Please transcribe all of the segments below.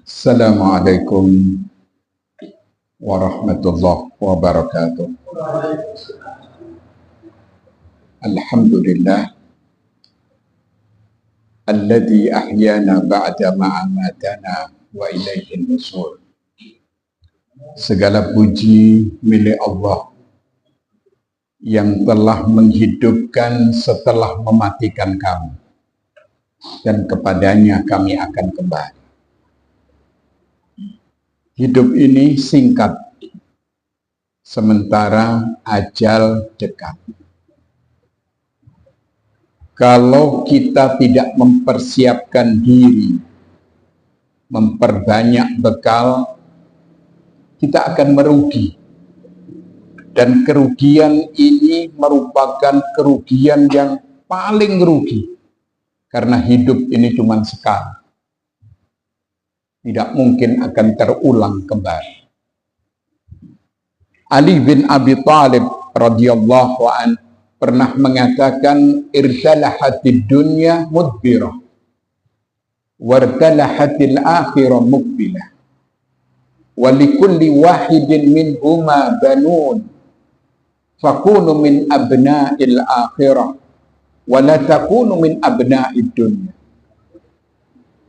Assalamualaikum warahmatullahi wabarakatuh. Alhamdulillah alladzi ahyana ba'da ma amatana wa ilaihin nusur. Segala puji milik Allah yang telah menghidupkan setelah mematikan kami, dan kepadanya kami akan kembali. Hidup ini singkat, sementara ajal dekat. Kalau kita tidak mempersiapkan diri, memperbanyak bekal, kita akan merugi. Dan kerugian ini merupakan kerugian yang paling rugi. Karena hidup ini cuma sekali. Tidak mungkin akan terulang kembali. Ali bin Abi Thalib radhiyallahu anhu pernah mengatakan, irtalahatid dunya mudbirah wartalahatil akhirah mukbilah wa likulli wahidin minhuma banun fakunu min abna'il akhirah wa la takunu min abna'id dunya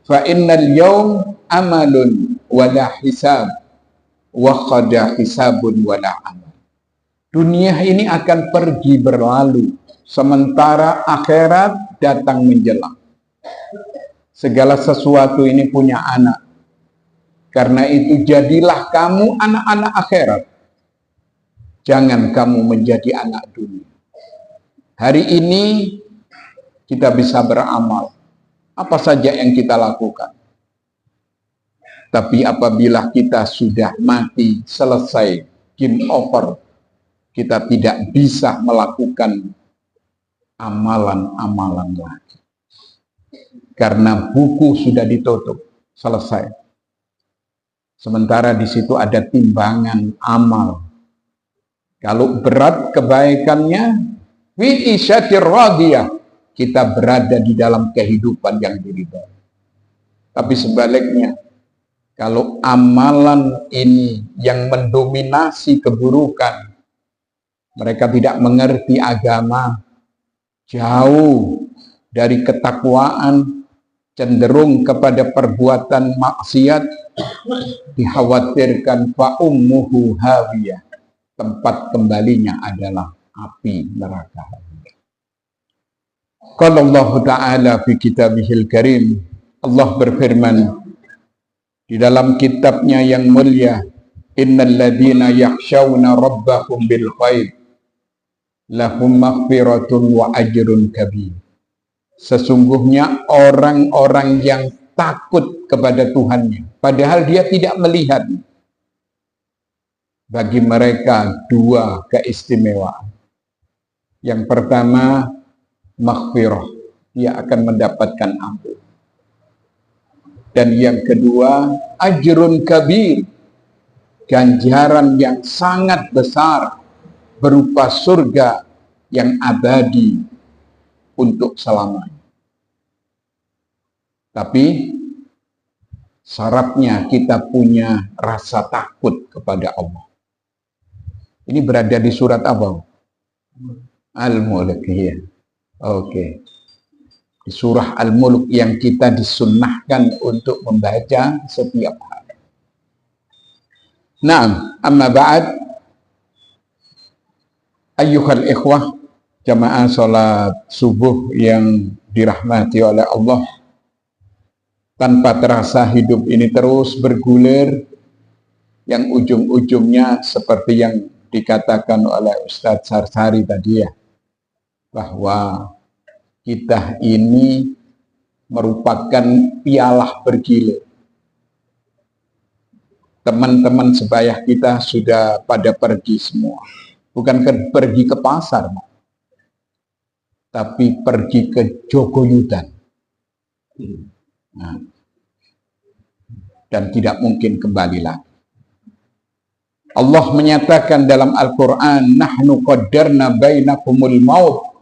fa innal yawm amalun wa la hisab wa qada hisabun wa la amal. Dunia ini akan pergi berlalu, sementara akhirat datang menjelang. Segala sesuatu ini punya anak. Karena itu jadilah kamu anak-anak akhirat. Jangan kamu menjadi anak dunia. Hari ini kita bisa beramal. Apa saja yang kita lakukan. Tapi apabila kita sudah mati, selesai, game over, kita tidak bisa melakukan amalan-amalan lagi. Karena buku sudah ditutup, selesai. Sementara di situ ada timbangan amal. Kalau berat kebaikannya, fi isyatir radiyah, kita berada di dalam kehidupan yang diridhai. Tapi sebaliknya, kalau amalan ini yang mendominasi keburukan, mereka tidak mengerti agama, jauh dari ketakwaan, cenderung kepada perbuatan maksiat, dikhawatirkan fa ummuhu hawiyah, tempat kembalinya adalah api neraka. Qala Allah Ta'ala fi kitabihil karim, Allah berfirman di dalam kitabnya yang mulia, innal ladzina yakhshawna rabbahum bil ghaib lahum maghfiratun wa ajrun kabir. Sesungguhnya orang-orang yang takut kepada Tuhannya, padahal dia tidak melihat, bagi mereka dua keistimewaan. Yang pertama, maghfirah, dia akan mendapatkan ampun. Dan yang kedua, ajrun kabir, ganjaran yang sangat besar berupa surga yang abadi untuk selamanya. Tapi syaratnya kita punya rasa takut kepada Allah. Ini berada di surat apa? Al-Mulk. Ya. Oke. Di surah Al-Mulk yang kita disunnahkan untuk membaca setiap hari. Naam, amma ba'd, ayyuhal ikhwah, jamaah salat subuh yang dirahmati oleh Allah. Tanpa terasa hidup ini terus bergulir, yang ujung-ujungnya seperti yang dikatakan oleh Ustadz Sarsari tadi ya, bahwa kita ini merupakan pialah bergilir. Teman-teman sebaya kita sudah pada pergi semua. Bukan pergi ke pasar, tapi pergi ke Jogoyudan. Nah, dan tidak mungkin kembali lagi. Allah menyatakan dalam Al-Quran, nahnu qaddarna bainakumul maut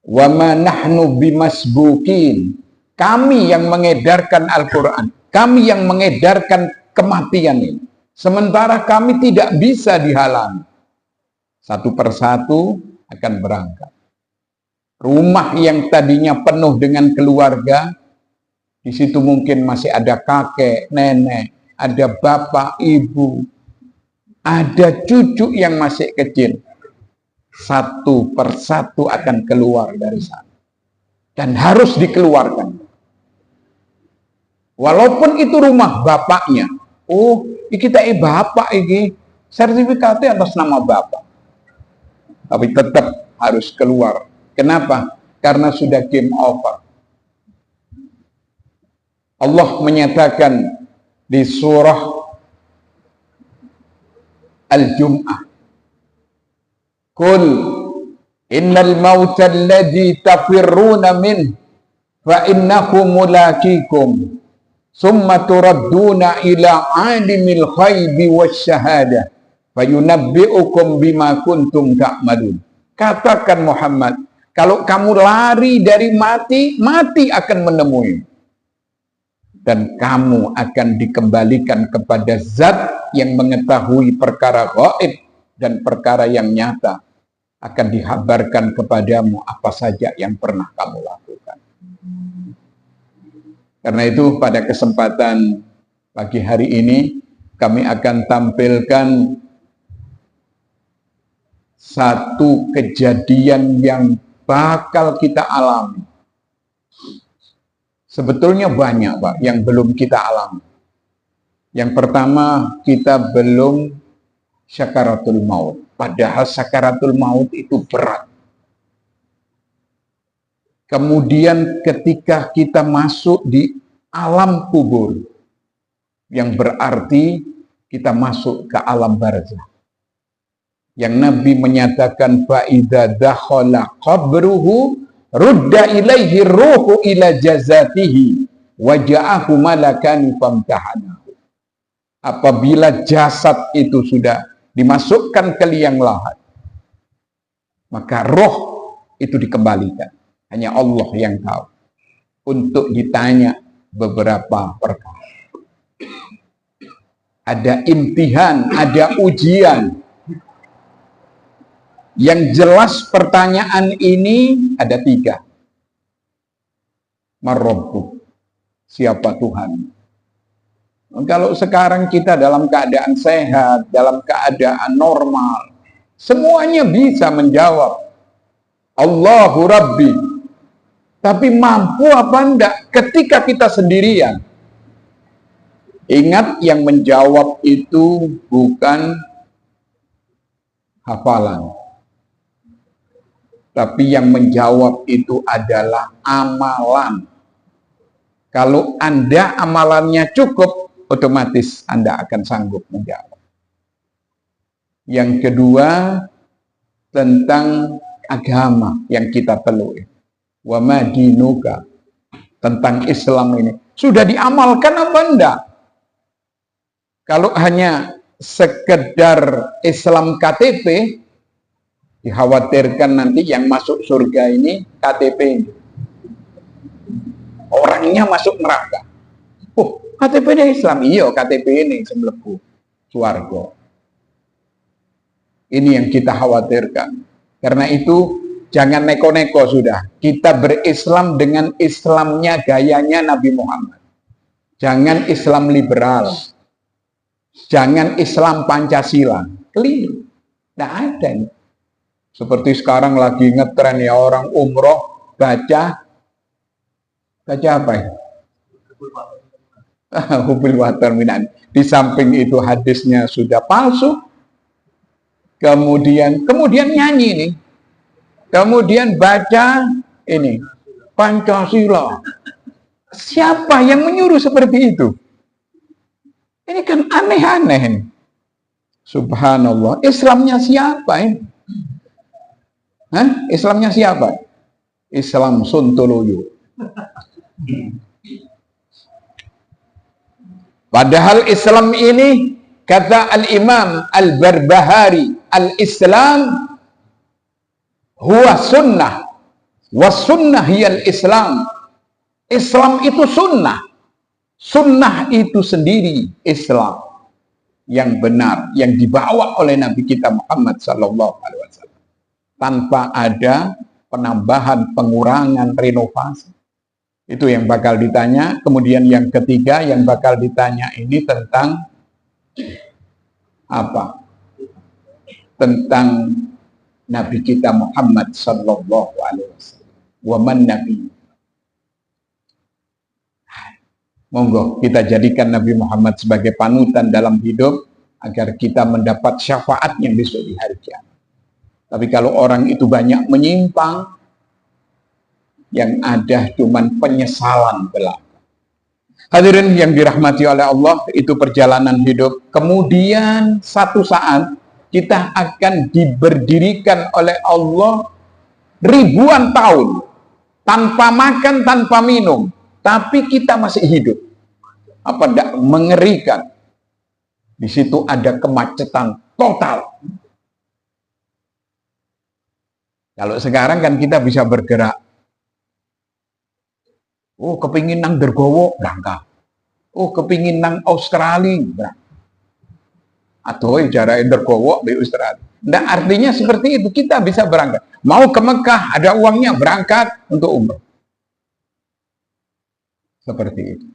wa ma nahnu bimasbukin. Kami yang mengedarkan Al-Quran, kami yang mengedarkan kematian ini. Sementara kami tidak bisa dihalangi. Satu persatu akan berangkat. Rumah yang tadinya penuh dengan keluarga, di situ mungkin masih ada kakek, nenek, ada bapak, ibu, ada cucu yang masih kecil. Satu persatu akan keluar dari sana. Dan harus dikeluarkan. Walaupun itu rumah bapaknya. Oh, kita bapak ini. Sertifikatnya atas nama bapak. Tapi tetap harus keluar. Kenapa? Karena sudah game over. Allah menyatakan di surah Al-Jum'ah. Qul innal mauta alladhi tafirruna min fa innahu mulaqikum summa turadduna ila alimil ghaibi wasyahada fayunabbi'ukum bima kuntum ta'malun. Katakan Muhammad, kalau kamu lari dari mati, mati akan menemui. Dan kamu akan dikembalikan kepada zat yang mengetahui perkara gaib dan perkara yang nyata. Akan dihabarkan kepadamu apa saja yang pernah kamu lakukan. Karena itu pada kesempatan pagi hari ini kami akan tampilkan satu kejadian yang bakal kita alami. Sebetulnya banyak, Pak, yang belum kita alami. Yang pertama, kita belum syakaratul maut. Padahal sakaratul maut itu berat. Kemudian ketika kita masuk di alam kubur, yang berarti kita masuk ke alam barzah. Yang Nabi menyatakan fa'idha dakhala qabruhu rudda ilaihi ruhu ila jazatihi waja'ahu malakani famtahanahu. Apabila jasad itu sudah dimasukkan ke liang lahat, maka roh itu dikembalikan. Hanya Allah yang tahu. Untuk ditanya beberapa perkara. Ada imtihan, ada ujian. Yang jelas pertanyaan ini ada 3. Marrabbu, siapa Tuhan? Kalau sekarang kita dalam keadaan sehat, dalam keadaan normal, semuanya bisa menjawab Allahu Rabbi. Tapi mampu apa enggak ketika kita sendirian? Ingat, yang menjawab itu bukan hafalan. Tapi yang menjawab itu adalah amalan. Kalau Anda amalannya cukup, otomatis Anda akan sanggup menjawab. Yang kedua, tentang agama yang kita peluk. Wa ma dinuka, tentang Islam ini. Sudah diamalkan apa enggak? Kalau hanya sekedar Islam KTP, dikhawatirkan nanti yang masuk surga ini KTP ini. Orangnya masuk neraka. Oh, KTP ini Islam. Iya, KTP ini semlebu swarga. Ini yang kita khawatirkan. Karena itu jangan neko-neko sudah. Kita berislam dengan Islamnya gayanya Nabi Muhammad. Jangan Islam liberal. Jangan Islam Pancasila. Keliru. Tidak ada. Seperti sekarang lagi ngetren ya, orang umroh baca apa ya? Hubil watar minan. Di samping itu hadisnya sudah palsu. Kemudian nyanyi nih. Kemudian baca ini Pancasila. Siapa yang menyuruh seperti itu? Ini kan aneh-aneh. Subhanallah. Islamnya siapa ini? Hah? Islamnya siapa? Islam Sontoloyo. Padahal Islam ini, kata Al-Imam Al-Barbahari, Al-Islam huwa sunnah wa sunnah hiyal Islam. Islam itu sunnah. Sunnah itu sendiri Islam yang benar, yang dibawa oleh Nabi kita Muhammad SAW. Tanpa ada penambahan, pengurangan, renovasi. Itu yang bakal ditanya. Kemudian yang ketiga yang bakal ditanya ini tentang apa? Tentang Nabi kita Muhammad SAW. Waman Nabi. Monggo kita jadikan Nabi Muhammad sebagai panutan dalam hidup agar kita mendapat syafaatnya besok di hari kiamat. Tapi kalau orang itu banyak menyimpang, yang ada cuman penyesalan belaka. Hadirin yang dirahmati oleh Allah, itu perjalanan hidup. Kemudian satu saat kita akan diberdirikan oleh Allah ribuan tahun tanpa makan, tanpa minum. Tapi kita masih hidup. Apa tidak mengerikan? Di situ ada kemacetan total. Kalau sekarang kan kita bisa bergerak. Oh, kepingin nang Dergowo, berangkat. Oh, kepingin nang Australia, berangkat. Atau jarak Dergowo di Australia. Nah, artinya seperti itu, kita bisa berangkat. Mau ke Mekah, ada uangnya, berangkat untuk umrah. Seperti itu.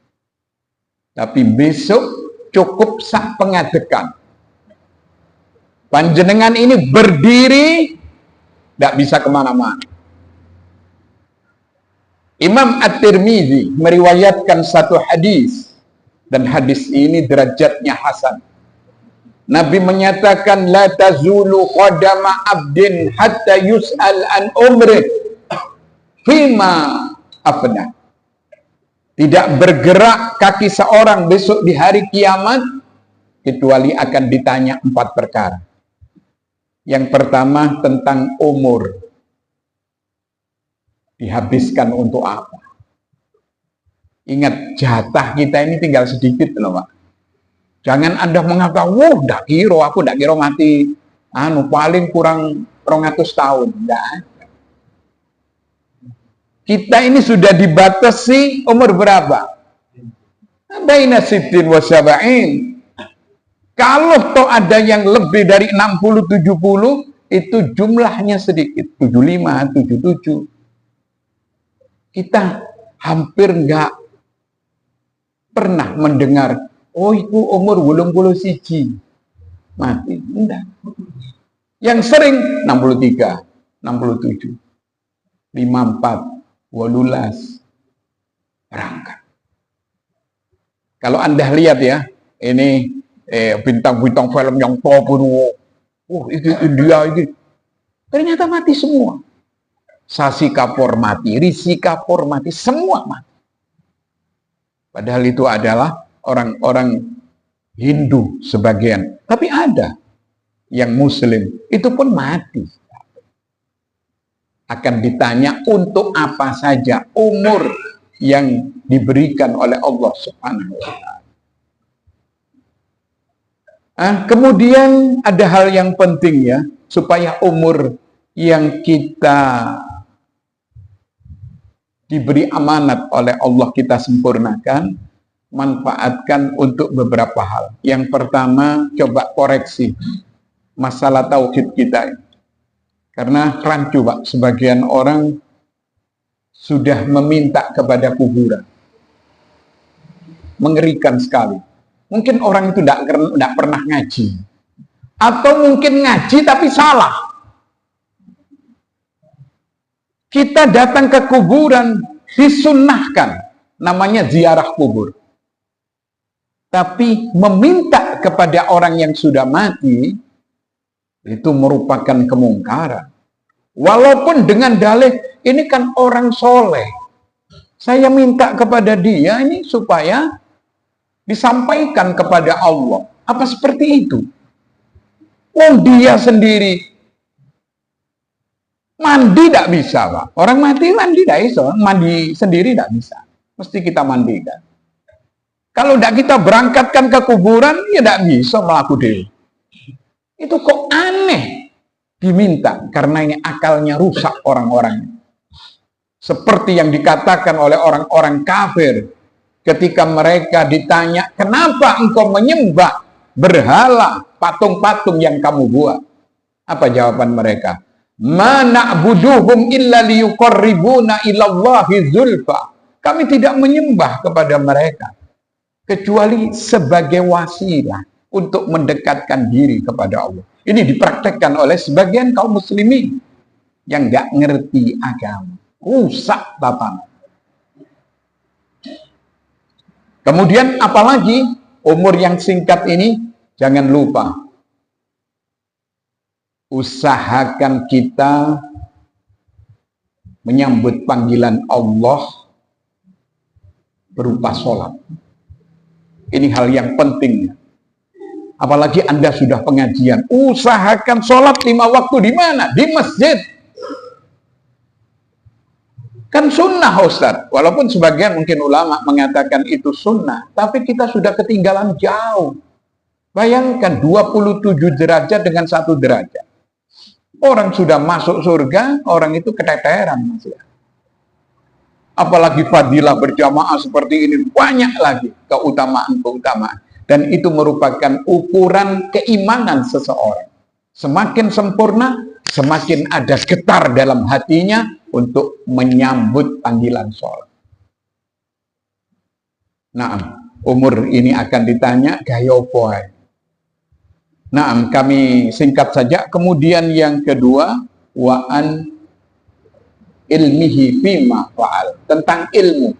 Tapi besok cukup sak pengadekan. Panjenengan ini berdiri, tidak bisa kemana-mana. Imam At-Tirmidzi meriwayatkan satu hadis, dan hadis ini derajatnya hasan. Nabi menyatakan, la tazulu qadama abdin hatta yus'al an umrih fima afnah. Tidak bergerak kaki seorang besok di hari kiamat kecuali akan ditanya 4 perkara. Yang pertama tentang umur. Dihabiskan untuk apa? Ingat, jatah kita ini tinggal sedikit loh, Pak. Jangan Anda mengatakan, wah, aku ndak kira mati. Paling kurang 200 tahun. Enggak. Kita ini sudah dibatasi umur berapa? Baina sittin wa sab'in. Kalau toh ada yang lebih dari 60-70, itu jumlahnya sedikit. 75, 77. Kita hampir enggak pernah mendengar, oh itu umur 81 mati. Enggak. Yang sering 63, 67, 54. 18 berangkat. Kalau Anda lihat ya, ini bintang-bintang film yang top itu, itu India ini, ternyata mati semua. Sasi Kapoor mati, Rishi Kapoor mati, semua mati. Padahal itu adalah orang-orang Hindu sebagian, tapi ada yang Muslim, itu pun mati. Akan ditanya untuk apa saja umur yang diberikan oleh Allah Subhanahu wa Ta'ala. Kemudian ada hal yang penting ya, supaya umur yang kita diberi amanat oleh Allah kita sempurnakan, manfaatkan untuk beberapa hal. Yang pertama, coba koreksi masalah tauhid kita. Karena rancu, Pak, sebagian orang sudah meminta kepada kuburan. Mengerikan sekali. Mungkin orang itu tidak pernah ngaji. Atau mungkin ngaji tapi salah. Kita datang ke kuburan, disunnahkan. Namanya ziarah kubur. Tapi meminta kepada orang yang sudah mati, itu merupakan kemungkaran. Walaupun dengan dalih, ini kan orang soleh. Saya minta kepada dia ini supaya disampaikan kepada Allah. Apa seperti itu? Oh, dia sendiri mandi tidak bisa, Pak. Orang mati mandi tidak bisa. Mandi sendiri tidak bisa. Mesti kita mandikan. Kalau tidak kita berangkatkan ke kuburan, ya tidak bisa melakukan. Itu kok aneh diminta, karena ini akalnya rusak orang-orang. Seperti yang dikatakan oleh orang-orang kafir ketika mereka ditanya, kenapa engkau menyembah berhala, patung-patung yang kamu buat? Apa jawaban mereka? Ma na'buduhum illa liyuqarribuna ilallahi zulfa. Kami tidak menyembah kepada mereka kecuali sebagai wasilah untuk mendekatkan diri kepada Allah. Ini dipraktekkan oleh sebagian kaum muslimin yang nggak ngerti agama. Rusak tatanan. Kemudian apalagi umur yang singkat ini, jangan lupa usahakan kita menyambut panggilan Allah berupa sholat. Ini hal yang penting. Apalagi Anda sudah pengajian, usahakan sholat 5 waktu di mana? Di masjid. Kan sunnah Ustaz, walaupun sebagian mungkin ulama mengatakan itu sunnah, tapi kita sudah ketinggalan jauh. Bayangkan 27 derajat dengan 1 derajat. Orang sudah masuk surga, orang itu keteteran. Apalagi fadilah berjamaah seperti ini, banyak lagi keutamaan-keutamaan. Dan itu merupakan ukuran keimanan seseorang. Semakin sempurna, semakin ada getar dalam hatinya untuk menyambut panggilan sholat. Nah, umur ini akan ditanya, gaya apa? Nah, kami singkat saja. Kemudian yang kedua, wa'an ilmihi fima fa'al. Tentang ilmu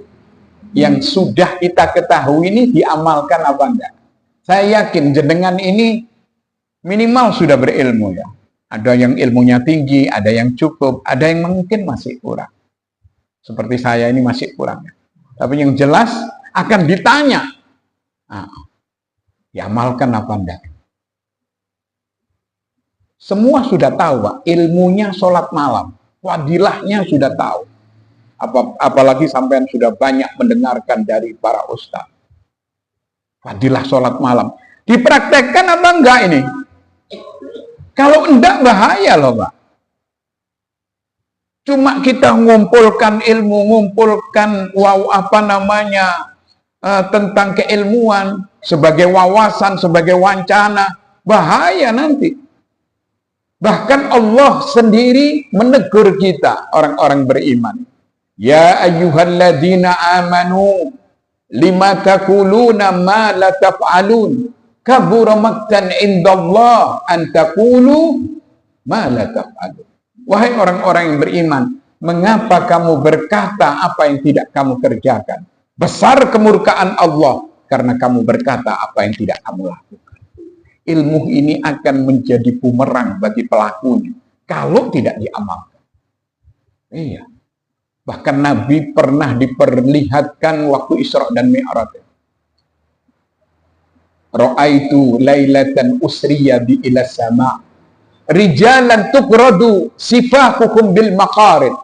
yang sudah kita ketahui ini diamalkan apa enggak? Saya yakin jenengan ini minimal sudah berilmu ya. Ada yang ilmunya tinggi, ada yang cukup, ada yang mungkin masih kurang. Seperti saya ini masih kurang. Tapi yang jelas akan ditanya. Nah, diamalkan apa enggak? Semua sudah tahu, Pak. Ilmunya sholat malam. Wadilahnya sudah tahu. Apalagi sampean sudah banyak mendengarkan dari para ustaz. Wadilah sholat malam. Dipraktekkan apa enggak ini? Kalau enggak bahaya loh Pak. Cuma kita ngumpulkan ilmu, ngumpulkan tentang keilmuan sebagai wawasan, sebagai wancana, bahaya nanti. Bahkan Allah sendiri menegur kita orang-orang beriman. Ya ayyuhalladzina amanu lima taquluna ma la taf'alun. Kabura maqtan indallah an taqulu ma la taf'alun. Wahai orang-orang yang beriman, mengapa kamu berkata apa yang tidak kamu kerjakan? Besar kemurkaan Allah karena kamu berkata apa yang tidak kamu lakukan. Ilmu ini akan menjadi bumerang bagi pelakunya kalau tidak diamalkan. Iya. Bahkan Nabi pernah diperlihatkan waktu Isra dan Mi'raj. Ra'aitu lailatan usriya bi ila sama' rijalan tuqradu sifahukum bil maqarid.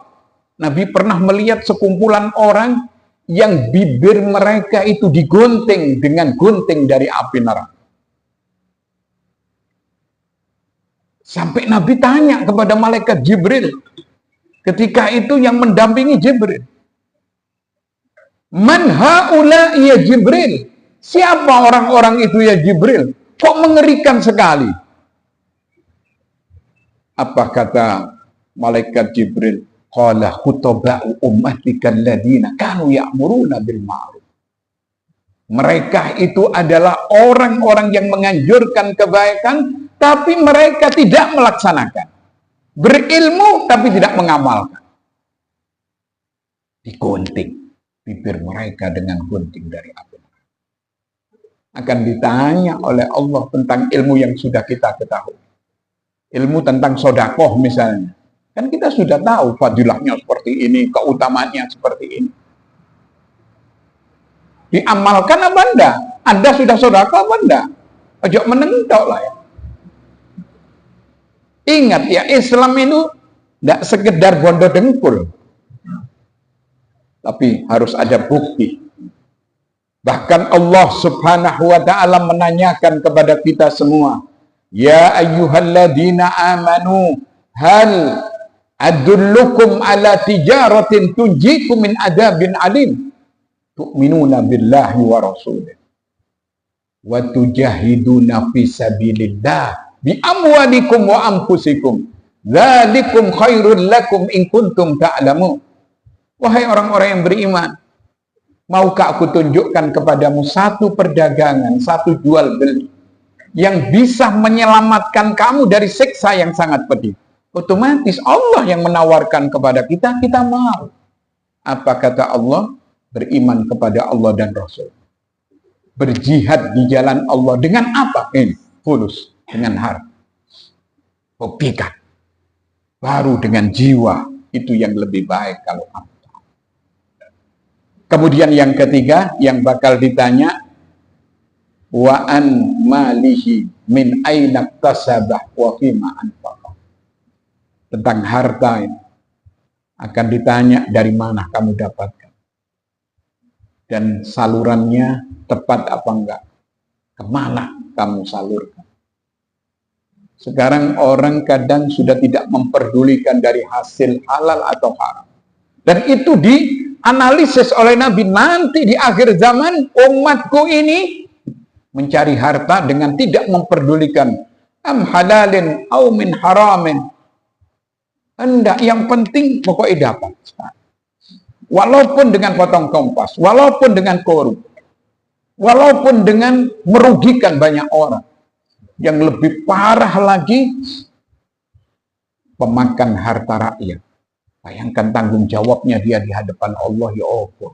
Nabi pernah melihat sekumpulan orang yang bibir mereka itu digunting dengan gunting dari api neraka. Sampai Nabi tanya kepada malaikat Jibril. Ketika itu yang mendampingi Jibril. Man haula ya Jibril? Siapa orang-orang itu ya Jibril? Kok mengerikan sekali? Apa kata malaikat Jibril? Qala khutaba'u ummatika alladziina kanu ya'muruna bil ma'ruf. Mereka itu adalah orang-orang yang menganjurkan kebaikan, tapi mereka tidak melaksanakan. Berilmu, tapi tidak mengamalkan. Digunting bibir mereka dengan gunting dari api. Akan ditanya oleh Allah tentang ilmu yang sudah kita ketahui. Ilmu tentang sodakoh misalnya. Kan kita sudah tahu fadilahnya seperti ini, keutamaannya seperti ini. Diamalkan apa enggak? Anda sudah sodakoh apa enggak? Ojo menentok lah ya. Ingat ya, Islam itu tidak sekedar bondo dengkul. Tapi harus ada bukti. Bahkan Allah subhanahu wa ta'ala menanyakan kepada kita semua. Ya ayyuhalladzina amanu hal Adullukum ala tijaratin tunjikum min adabin alim. Tu'minuna billahi wa rasulih. Wa tujahiduna fi sabilillah bi amwalikum wa anfusikum. Dzalikum khairul lakum in kuntum ta'lamun. Wahai orang-orang yang beriman, maukah aku tunjukkan kepadamu satu perdagangan, satu jual beli yang bisa menyelamatkan kamu dari siksa yang sangat pedih. Otomatis Allah yang menawarkan kepada kita, kita mau. Apa kata Allah? Beriman kepada Allah dan Rasul. Berjihad di jalan Allah dengan apa? Ini, fulus, dengan harta. Pikat. Baru dengan jiwa, itu yang lebih baik kalau apa. Kemudian yang ketiga, yang bakal ditanya, wa an malihi min aina tasabah wa fima anfaqa. Tentang harta ini akan ditanya dari mana kamu dapatkan dan salurannya tepat apa enggak, kemana kamu salurkan. Sekarang orang kadang sudah tidak memperdulikan dari hasil halal atau haram, dan itu dianalisis oleh Nabi. Nanti di akhir zaman umatku ini mencari harta dengan tidak memperdulikan am halalin au min haramin. Hendak yang penting pokoknya dapat. Walaupun dengan potong kompas, walaupun dengan korup, walaupun dengan merugikan banyak orang. Yang lebih parah lagi, pemakan harta rakyat. Bayangkan tanggung jawabnya dia di hadapan Allah, ya Allah.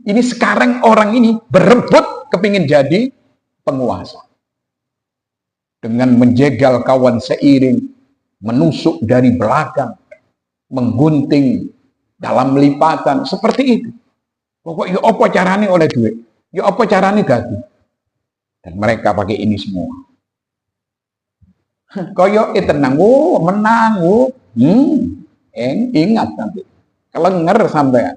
Ini sekarang orang ini berebut kepingin jadi penguasa. Dengan menjegal kawan seiring, menusuk dari belakang, menggunting dalam lipatan, seperti itu. Pokoknya ya apa caranya oleh duit, ya apa caranya gaji. Dan mereka pakai ini semua. Koyo tenang, menang, ingat nanti, kelenger sampai.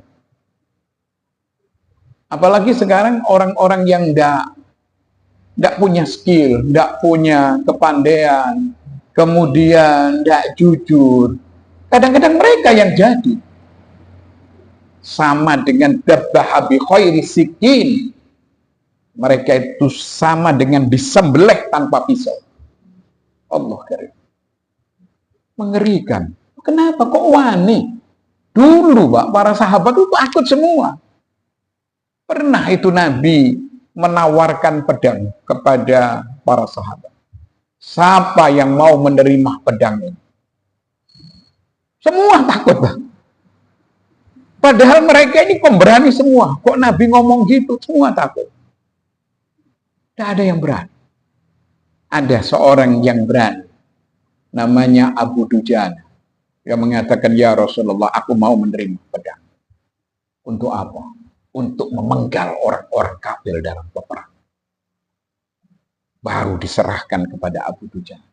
Apalagi sekarang orang-orang yang tidak punya skill, tidak punya kepandaian, kemudian tidak jujur, kadang-kadang mereka yang jadi. Sama dengan dabbaha bi khairi sikin, mereka itu sama dengan disembelih tanpa pisau. Allah karim, mengerikan. Kenapa kok wani? Dulu Pak, para sahabat itu takut semua. Pernah itu Nabi menawarkan pedang kepada para sahabat. Siapa yang mau menerima pedang ini? Semua takut, Bang. Padahal mereka ini pemberani semua. Kok Nabi ngomong gitu? Semua takut. Tidak ada yang berani. Ada seorang yang berani. Namanya Abu Dujana. Yang mengatakan, ya Rasulullah, aku mau menerima pedang. Untuk apa? Untuk memenggal orang-orang kafir dalam peperangan. Baru diserahkan kepada Abu Dujana.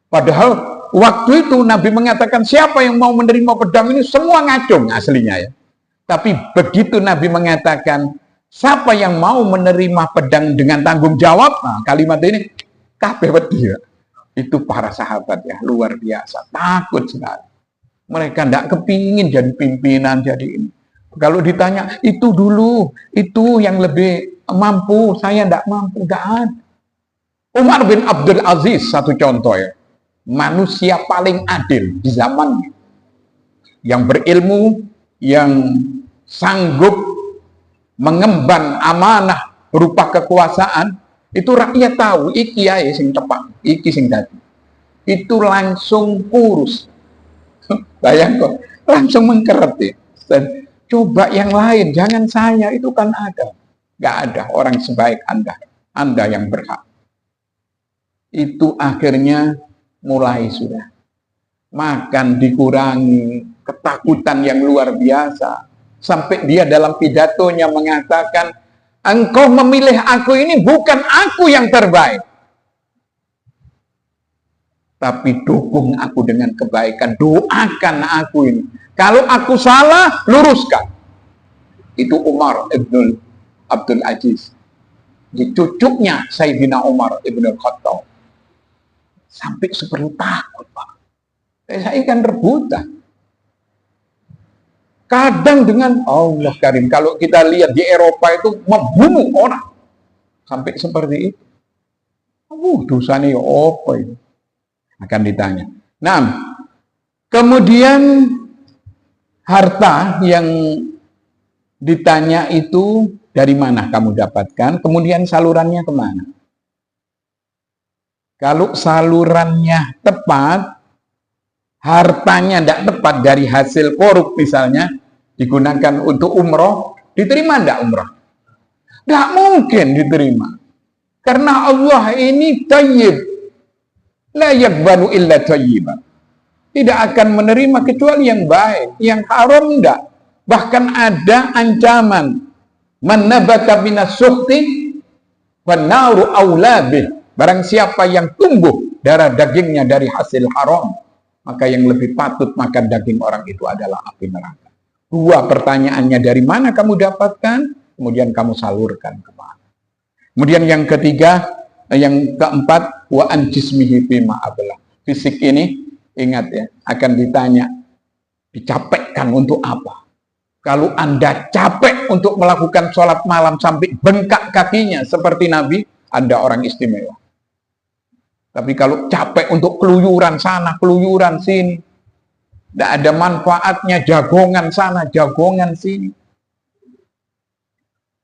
Padahal waktu itu Nabi mengatakan siapa yang mau menerima pedang ini semua ngacung aslinya ya. Tapi begitu Nabi mengatakan siapa yang mau menerima pedang dengan tanggung jawab, nah, kalimat ini kabeh wedi ya. Itu para sahabat ya luar biasa, takut sekali. Mereka tidak kepingin jadi pimpinan jadi ini. Kalau ditanya itu dulu, itu yang lebih mampu, saya tidak mampu, tidak ada. Umar bin Abdul Aziz satu contoh ya. Manusia paling adil di zamannya, yang berilmu, yang sanggup mengemban amanah berupa kekuasaan. Itu rakyat tahu iki ae sing tepak, iki sing dadi. Itu langsung kurus. Bayangkan, langsung mengkeret ya. Dan coba yang lain, jangan saya, itu kan ada. Gak ada orang sebaik Anda yang berhak. Itu akhirnya mulai sudah makan dikurangi, ketakutan yang luar biasa, sampai dia dalam pidatonya mengatakan, engkau memilih aku ini bukan aku yang terbaik, tapi dukung aku dengan kebaikan, doakan aku ini, kalau aku salah luruskan. Itu Umar ibn Abdul Aziz, di cucunya Sayyidina Umar ibn Khattab. Sampai seperti takut, Pak. Saya kan rebutan. Kadang dengan Allah Karim, kalau kita lihat di Eropa itu membunuh orang sampai seperti itu. Dosanya apa itu? Akan ditanya. Nah, kemudian harta yang ditanya itu dari mana kamu dapatkan, kemudian salurannya kemana? Kalau salurannya tepat, hartanya tidak tepat dari hasil korup misalnya, digunakan untuk umroh, diterima tidak umroh? Tidak mungkin diterima. Karena Allah ini tayyib. La yakbalu illa tayyiban. Tidak akan menerima kecuali yang baik. Yang haram tidak. Bahkan ada ancaman. Man nabata minas suhti wan naru aula bih. Barang siapa yang tumbuh darah dagingnya dari hasil haram, maka yang lebih patut makan daging orang itu adalah api neraka. Dua pertanyaannya, dari mana kamu dapatkan, kemudian kamu salurkan kemana. Kemudian yang ketiga, yang keempat, wa an jismihi fima ablah. Fisik ini, ingat ya, akan ditanya, dicapekkan untuk apa? Kalau Anda capek untuk melakukan sholat malam sampai bengkak kakinya seperti Nabi, Anda orang istimewa. Tapi kalau capek untuk keluyuran sana, keluyuran sini, tidak ada manfaatnya, jagongan sana, jagongan sini.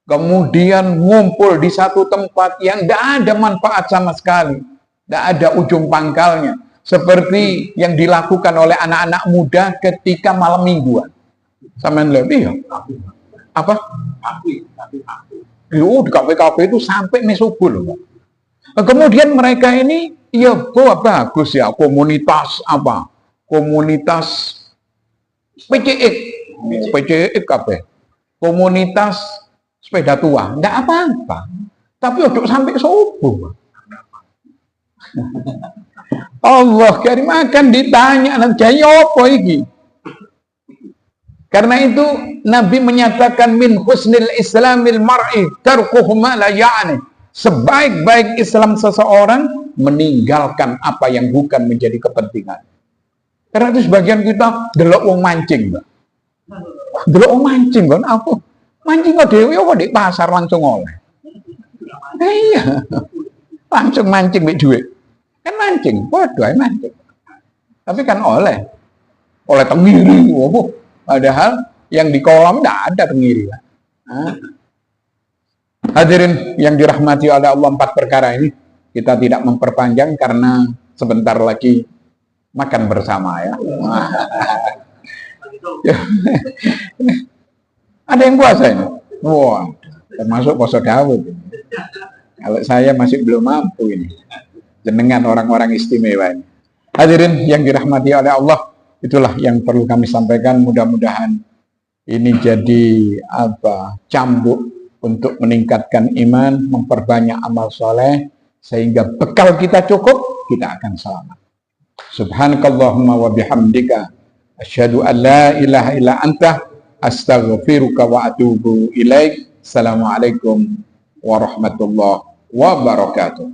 Kemudian ngumpul di satu tempat yang tidak ada manfaat sama sekali. Tidak ada ujung pangkalnya. Seperti yang dilakukan oleh anak-anak muda ketika malam mingguan. Sama lebih ya? Apa? Di kafe-kafe itu sampai subuh loh. Kemudian mereka ini, ya bagus ya, komunitas apa? Komunitas PCX, PCX kafe. Komunitas sepeda tua, enggak apa-apa. Tapi untuk sampai subuh. Allah Karim akan ditanya nanti apa iki? Karena itu Nabi menyatakan min husnil islamil mar'i tarkuhu ma la ya'ni. Sebaik-baik Islam seseorang meninggalkan apa yang bukan menjadi kepentingan. Karena itu sebagian kita delok wong mancing, Mbak. Delok wong mancing kan apa? Mancing kok dhewe kok di pasar langsung oleh. Iya. Langsung mancing mek dhuwit. Kan mancing, padha ae mancing. Tapi kan oleh tenggiri, opo. Padahal yang di kolam enggak ada tenggiri. Nah. Hadirin yang dirahmati oleh Allah, 4 perkara ini kita tidak memperpanjang karena sebentar lagi makan bersama ya. Ada yang puasa ini? Wah, termasuk puasa Daud. Kalau saya masih belum mampu ini. Jenengan orang-orang istimewa ini. Hadirin yang dirahmati oleh Allah, itulah yang perlu kami sampaikan. Mudah-mudahan ini jadi cambuk untuk meningkatkan iman, memperbanyak amal soleh, sehingga bekal kita cukup, kita akan selamat. Subhanakallahumma wa bihamdika asyhadu an la ilaha illa anta astaghfiruka wa atubu ilaik. Assalamualaikum warahmatullahi wabarakatuh.